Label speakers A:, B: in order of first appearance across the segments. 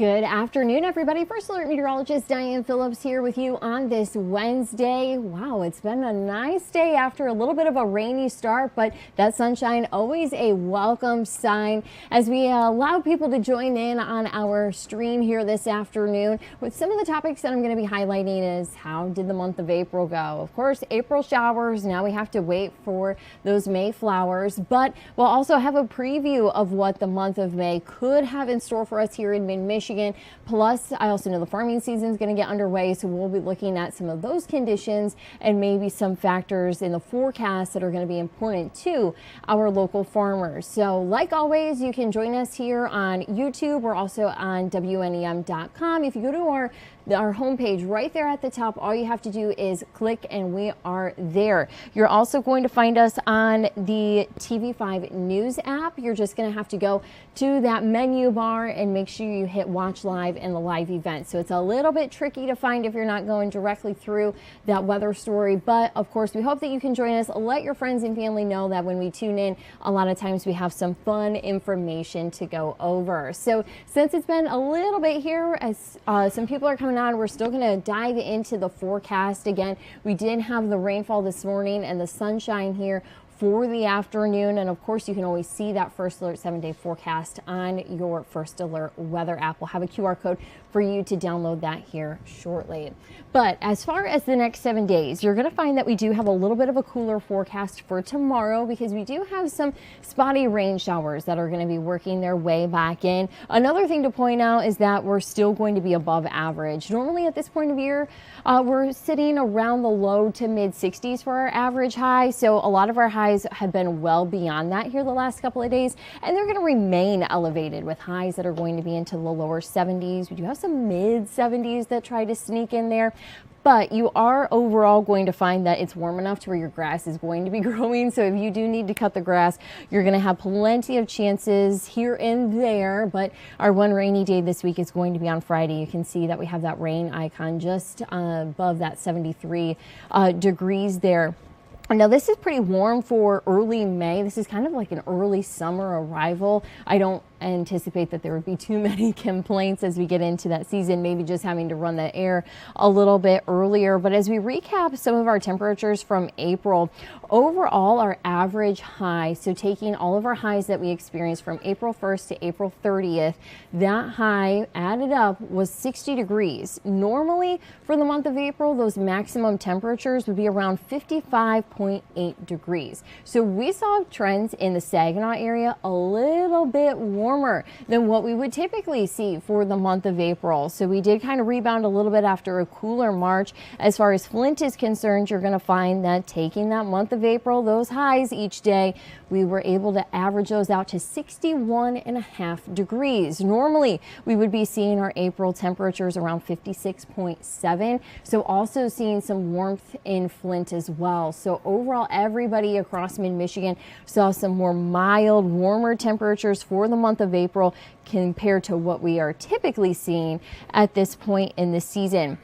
A: Good afternoon, everybody. First Alert Meteorologist Diane Phillips here with you on this Wednesday. Wow, it's been a nice day after a little bit of a rainy start, but that sunshine always a welcome sign as we allow people to join in on our stream here this afternoon. With some of the topics that I'm going to be highlighting is how did the month of April go? Of course, April showers. Now we have to wait for those May flowers, but we'll also have a preview of what the month of May could have in store for us here in mid-Michigan. Plus, I also know the farming season is going to get underway, so we'll be looking at some of those conditions and maybe some factors in the forecast that are going to be important to our local farmers. So like always, you can join us here on YouTube. We're also on WNEM.com. If you go to our homepage right there at the top, all you have to do is click and we are there. You're also going to find us on the TV5 News app. You're just going to have to go to that menu bar and make sure you hit watch live in the live event. So it's a little bit tricky to find if you're not going directly through that weather story, but of course we hope that you can join us. Let your friends and family know that when we tune in, a lot of times we have some fun information to go over. So since it's been a little bit here as some people are coming on, we're still going to dive into the forecast. Again, we did have the rainfall this morning and the sunshine here for the afternoon, and of course you can always see that First Alert 7-day forecast on your First Alert weather app. We'll have a QR code for you to download that here shortly. But as far as the next 7 days, you're going to find that we do have a little bit of a cooler forecast for tomorrow because we do have some spotty rain showers that are going to be working their way back in. Another thing to point out is that we're still going to be above average. Normally at this point of year, we're sitting around the low to mid 60s for our average high. So a lot of our highs have been well beyond that here the last couple of days, and they're going to remain elevated with highs that are going to be into the lower 70s. We do have some mid 70s that try to sneak in there. But you are overall going to find that it's warm enough to where your grass is going to be growing. So if you do need to cut the grass, you're going to have plenty of chances here and there. But our one rainy day this week is going to be on Friday. You can see that we have that rain icon just above that 73 degrees there. Now this is pretty warm for early May. This is kind of like an early summer arrival. I don't anticipate that there would be too many complaints as we get into that season, maybe just having to run the air a little bit earlier. But as we recap some of our temperatures from April, overall our average high, so taking all of our highs that we experienced from April 1st to April 30th, that high added up was 60 degrees. Normally for the month of April, those maximum temperatures would be around 55.8 degrees. So we saw trends in the Saginaw area a little bit warmer than what we would typically see for the month of April. So we did kind of rebound a little bit after a cooler March. As far as Flint is concerned, you're going to find that taking that month of April, those highs each day, we were able to average those out to 61.5 degrees. Normally, we would be seeing our April temperatures around 56.7. So also seeing some warmth in Flint as well. So overall, everybody across mid-Michigan saw some more mild, warmer temperatures for the month of April compared to what we are typically seeing at this point in the season.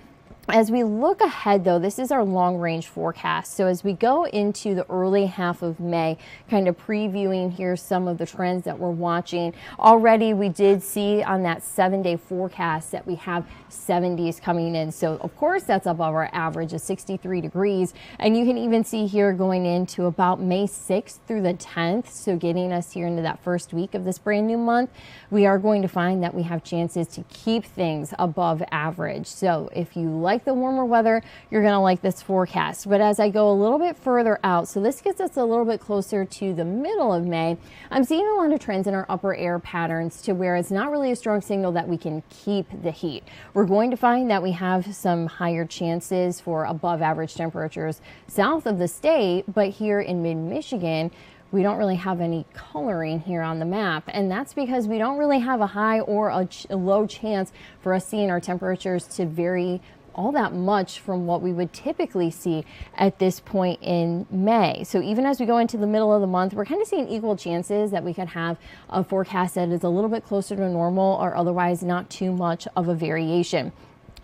A: As we look ahead, though, this is our long-range forecast. So as we go into the early half of May, kind of previewing here some of the trends that we're watching. Already we did see on that 7-day forecast that we have 70s coming in. So of course that's above our average of 63 degrees. And you can even see here going into about May 6th through the 10th. So getting us here into that first week of this brand new month, we are going to find that we have chances to keep things above average. So if you like the warmer weather, you're going to like this forecast. But as I go a little bit further out, so this gets us a little bit closer to the middle of May, I'm seeing a lot of trends in our upper air patterns to where it's not really a strong signal that we can keep the heat. We're going to find that we have some higher chances for above average temperatures south of the state, but here in mid-Michigan, we don't really have any coloring here on the map, and that's because we don't really have a high or a low chance for us seeing our temperatures to vary all that much from what we would typically see at this point in May. So even as we go into the middle of the month, we're kind of seeing equal chances that we could have a forecast that is a little bit closer to normal or otherwise not too much of a variation.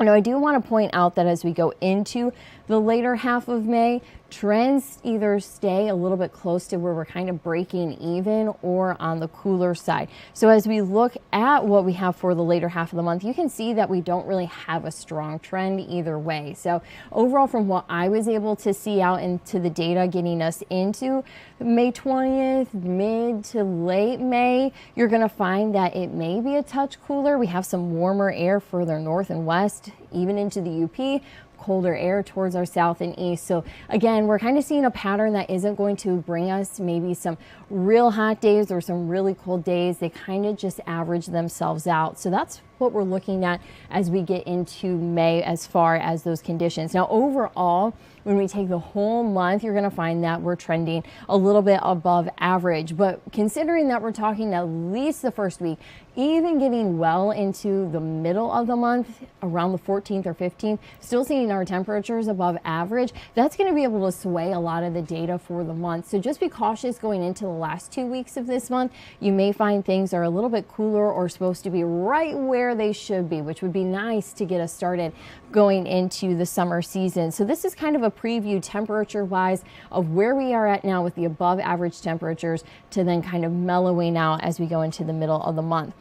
A: Now, I do want to point out that as we go into The later half of May, trends either stay a little bit close to where we're kind of breaking even or on the cooler side. So as we look at what we have for the later half of the month, you can see that we don't really have a strong trend either way. So overall, from what I was able to see out into the data getting us into May 20th, mid to late May, you're going to find that it may be a touch cooler. We have some warmer air further north and west, even into the UP. Colder air towards our south and east. So again, we're kind of seeing a pattern that isn't going to bring us maybe some real hot days or some really cold days. They kind of just average themselves out. So that's what we're looking at as we get into May as far as those conditions. Now overall, when we take the whole month, you're going to find that we're trending a little bit above average. But considering that we're talking at least the first week, even getting well into the middle of the month, around the 14th or 15th, still seeing our temperatures above average, that's going to be able to sway a lot of the data for the month. So just be cautious going into the last 2 weeks of this month. You may find things are a little bit cooler or supposed to be right where they should be, which would be nice to get us started going into the summer season. So this is kind of a preview temperature wise of where we are at now with the above average temperatures to then kind of mellowing out as we go into the middle of the month.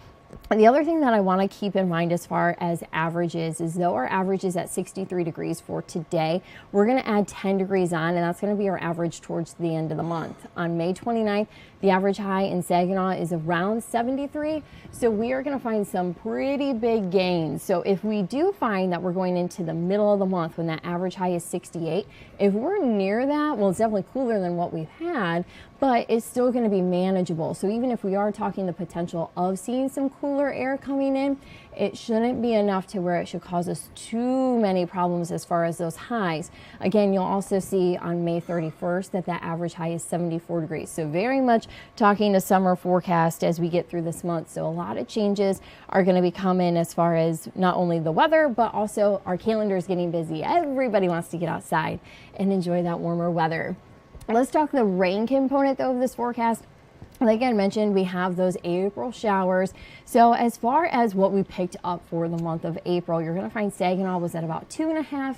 A: And the other thing that I want to keep in mind as far as averages is though our average is at 63 degrees for today, we're going to add 10 degrees on, and that's going to be our average towards the end of the month. On May 29th, the average high in Saginaw is around 73, so we are going to find some pretty big gains. So if we do find that we're going into the middle of the month when that average high is 68, if we're near that, well, it's definitely cooler than what we've had, but it's still going to be manageable. So even if we are talking the potential of seeing some cooler air coming in, it shouldn't be enough to where it should cause us too many problems as far as those highs. Again, you'll also see on May 31st that that average high is 74 degrees. So very much talking a summer forecast as we get through this month. So a lot of changes are going to be coming as far as not only the weather, but also our calendar is getting busy. Everybody wants to get outside and enjoy that warmer weather. Let's talk the rain component though of this forecast. Like I mentioned, we have those April showers. So as far as what we picked up for the month of April, you're going to find Saginaw was at about 2.5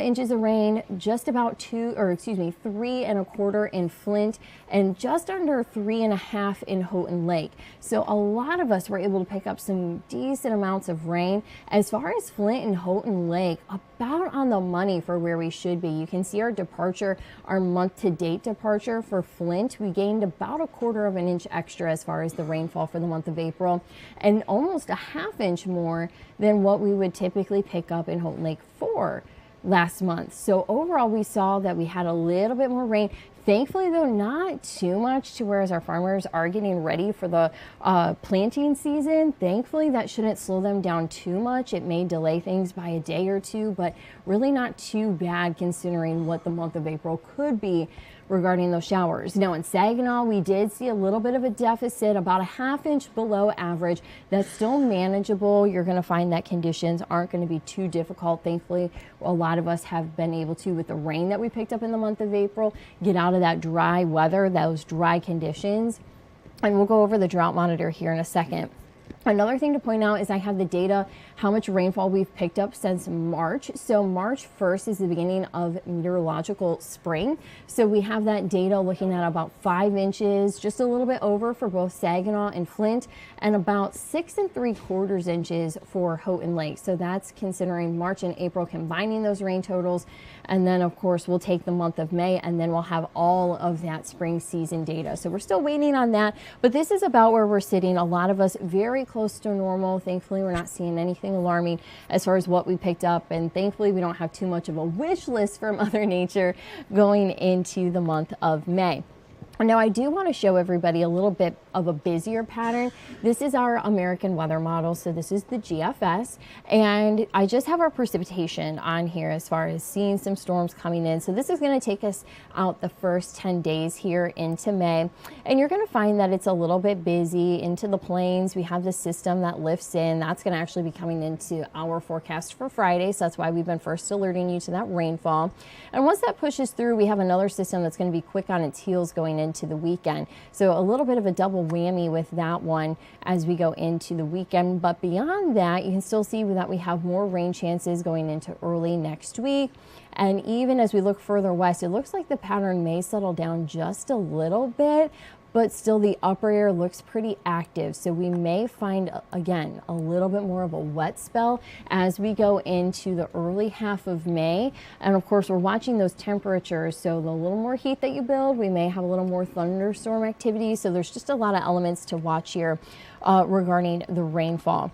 A: inches of rain, just about 3.25 in Flint, and just under 3.5 in Houghton Lake. So a lot of us were able to pick up some decent amounts of rain. As far as Flint and Houghton Lake, about on the money for where we should be. You can see our departure, our month-to-date departure for Flint. We gained about 1/4 of an inch extra as far as the rainfall for the month of April, and almost 1/2 inch more than what we would typically pick up in Houghton Lake for last month. So overall, we saw that we had a little bit more rain. Thankfully, though, not too much to whereas our farmers are getting ready for the planting season. Thankfully, that shouldn't slow them down too much. It may delay things by a day or two, but really not too bad considering what the month of April could be regarding those showers. Now in Saginaw, we did see a little bit of a deficit, about 1/2 inch below average. That's still manageable. You're going to find that conditions aren't going to be too difficult. Thankfully, a lot of us have been able to, with the rain that we picked up in the month of April, get out of that dry weather, those dry conditions. And we'll go over the drought monitor here in a second. Another thing to point out is I have the data, how much rainfall we've picked up since March. So March 1st is the beginning of meteorological spring. So we have that data looking at about 5 inches, just a little bit over for both Saginaw and Flint, and about 6.75 inches for Houghton Lake. So that's considering March and April, combining those rain totals. And then of course we'll take the month of May, and then we'll have all of that spring season data. So we're still waiting on that, but this is about where we're sitting. A lot of us very close to normal. Thankfully, we're not seeing anything alarming as far as what we picked up, and thankfully we don't have too much of a wish list for Mother Nature going into the month of May. Now, I do want to show everybody a little bit of a busier pattern. This is our American weather model, so this is the GFS, and I just have our precipitation on here as far as seeing some storms coming in. So this is going to take us out the first 10 days here into May, and you're going to find that it's a little bit busy into the plains. We have the system that lifts in. That's going to actually be coming into our forecast for Friday, so that's why we've been first alerting you to that rainfall. And once that pushes through, we have another system that's going to be quick on its heels going into the weekend. So a little bit of a double whammy with that one as we go into the weekend. But beyond that, you can still see that we have more rain chances going into early next week. And even as we look further west, it looks like the pattern may settle down just a little bit, but still the upper air looks pretty active. So we may find, again, a little bit more of a wet spell as we go into the early half of May. And of course, we're watching those temperatures. So the little more heat that you build, we may have a little more thunderstorm activity. So there's just a lot of elements to watch here regarding the rainfall.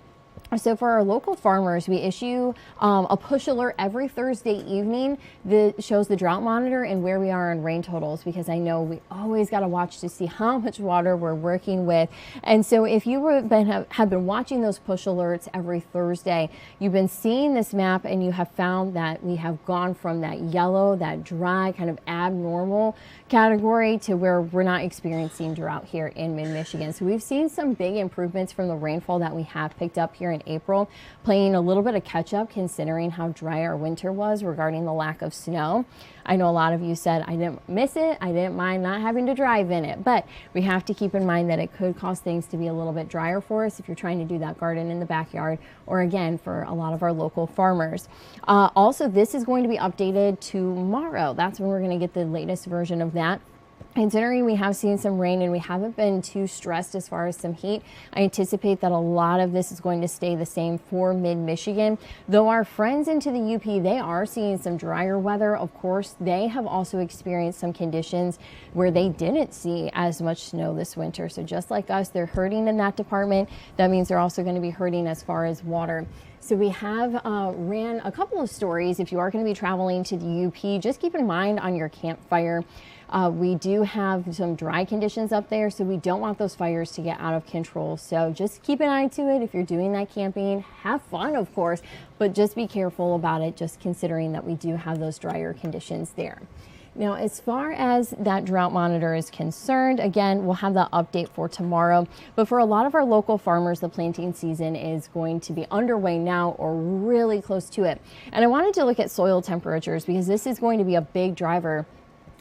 A: So for our local farmers, we issue a push alert every Thursday evening that shows the drought monitor and where we are on rain totals, because I know we always got to watch to see how much water we're working with. And so if you have been watching those push alerts every Thursday, you've been seeing this map and you have found that we have gone from that yellow, that dry, kind of abnormal category to where we're not experiencing drought here in mid-Michigan. So we've seen some big improvements from the rainfall that we have picked up here in April, playing a little bit of catch up considering how dry our winter was regarding the lack of snow. I know a lot of you said, I didn't miss it, I didn't mind not having to drive in it, but we have to keep in mind that it could cause things to be a little bit drier for us if you're trying to do that garden in the backyard, or again, for a lot of our local farmers. Also, this is going to be updated tomorrow. That's when we're going to get the latest version of that. Considering we have seen some rain and we haven't been too stressed as far as some heat, I anticipate that a lot of this is going to stay the same for mid-Michigan. Though our friends into the UP, they are seeing some drier weather. Of course, they have also experienced some conditions where they didn't see as much snow this winter. So just like us, they're hurting in that department. That means they're also going to be hurting as far as water. So we have ran a couple of stories. If you are going to be traveling to the UP, just keep in mind on your campfire. We do have some dry conditions up there, so we don't want those fires to get out of control. So just keep an eye to it. If you're doing that camping, have fun, of course, but just be careful about it, just considering that we do have those drier conditions there. Now, as far as that drought monitor is concerned, again, we'll have that update for tomorrow. But for a lot of our local farmers, the planting season is going to be underway now or really close to it. And I wanted to look at soil temperatures because this is going to be a big driver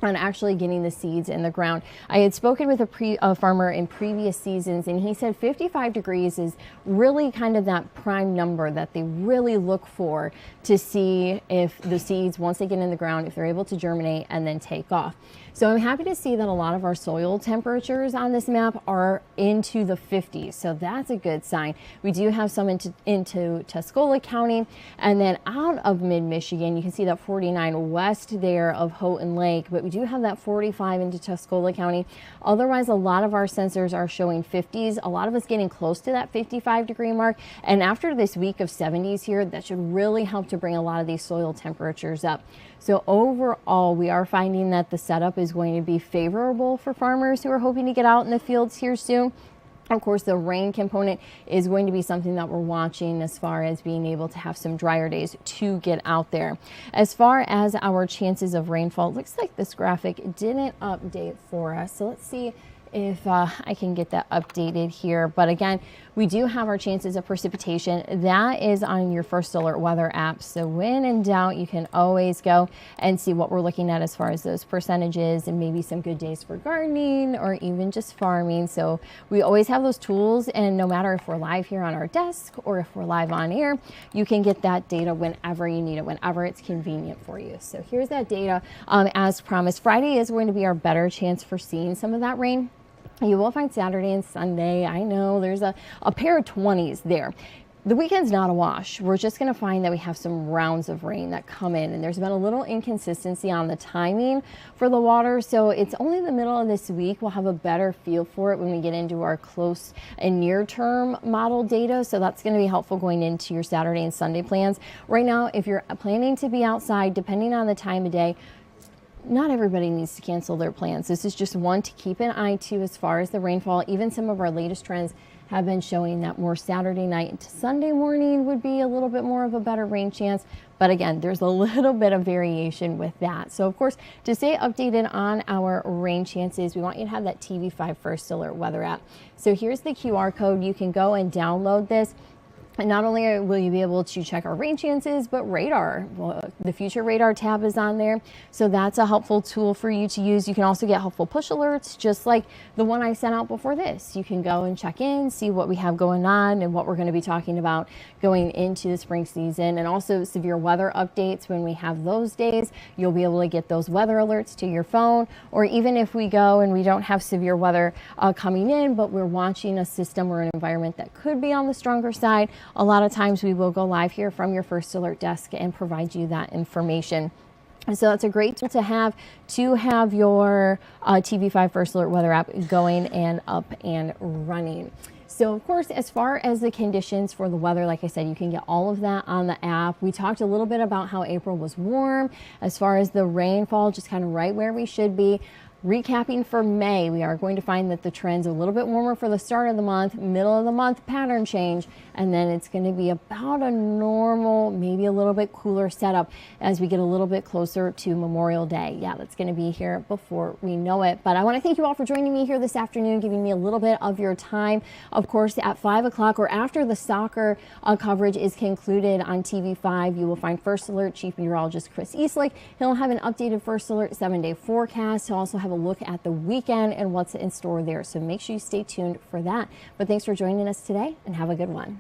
A: on actually getting the seeds in the ground. I had spoken with a farmer in previous seasons, and he said 55 degrees is really kind of that prime number that they really look for to see if the seeds, once they get in the ground, if they're able to germinate and then take off. So I'm happy to see that a lot of our soil temperatures on this map are into the 50s. So that's a good sign. We do have some into Tuscola County, and then out of mid-Michigan, you can see that 49 west there of Houghton Lake, but we do have that 45 into Tuscola County. Otherwise, a lot of our sensors are showing 50s, a lot of us getting close to that 55-degree mark. And after this week of 70s here, that should really help to bring a lot of these soil temperatures up. So overall, we are finding that the setup is going to be favorable for farmers who are hoping to get out in the fields here soon. Of course, the rain component is going to be something that we're watching as far as being able to have some drier days to get out there. As far as our chances of rainfall, it looks like this graphic didn't update for us. So let's see if I can get that updated here. But again, we do have our chances of precipitation. That is on your First Alert weather app. So when in doubt, you can always go and see what we're looking at as far as those percentages and maybe some good days for gardening or even just farming. So we always have those tools, and no matter if we're live here on our desk or if we're live on air, you can get that data whenever you need it, whenever it's convenient for you. So here's that data. As promised, Friday is going to be our better chance for seeing some of that rain. You will find Saturday and Sunday. I know there's a pair of 20s there. The weekend's not a wash. We're just going to find that we have some rounds of rain that come in, and there's been a little inconsistency on the timing for the water. So it's only the middle of this week. We'll have a better feel for it when we get into our close and near term model data. So that's going to be helpful going into your Saturday and Sunday plans. Right now, if you're planning to be outside, depending on the time of day, not everybody needs to cancel their plans. This is just one to keep an eye to as far as the rainfall. Even some of our latest trends have been showing that more Saturday night into Sunday morning would be a little bit more of a better rain chance. But again, there's a little bit of variation with that. So of course, to stay updated on our rain chances, we want you to have that TV5 First Alert weather app. So here's the QR code. You can go and download this. And not only will you be able to check our rain chances, but radar. Well, the future radar tab is on there. So that's a helpful tool for you to use. You can also get helpful push alerts, just like the one I sent out before this. You can go and check in, see what we have going on and what we're going to be talking about going into the spring season, and also severe weather updates when we have those days. You'll be able to get those weather alerts to your phone, or even if we go and we don't have severe weather coming in, but we're watching a system or an environment that could be on the stronger side, a lot of times we will go live here from your First Alert desk and provide you that information. And so that's a great tool to have your TV5 First Alert weather app going and up and running. So of course, as far as the conditions for the weather, like I said, you can get all of that on the app. We talked a little bit about how April was warm. As far as the rainfall, just kind of right where we should be. Recapping for May, we are going to find that the trend's a little bit warmer for the start of the month, middle of the month pattern change, and then it's going to be about a normal, maybe a little bit cooler setup as we get a little bit closer to Memorial Day. Yeah, that's going to be here before we know it. But I want to thank you all for joining me here this afternoon, giving me a little bit of your time. Of course, at 5 o'clock or after the soccer coverage is concluded on TV5, you will find First Alert Chief Meteorologist Chris Eastlick. He'll have an updated First Alert 7-day forecast. He'll also have a look at the weekend and what's in store there. So make sure you stay tuned for that. But thanks for joining us today and have a good one.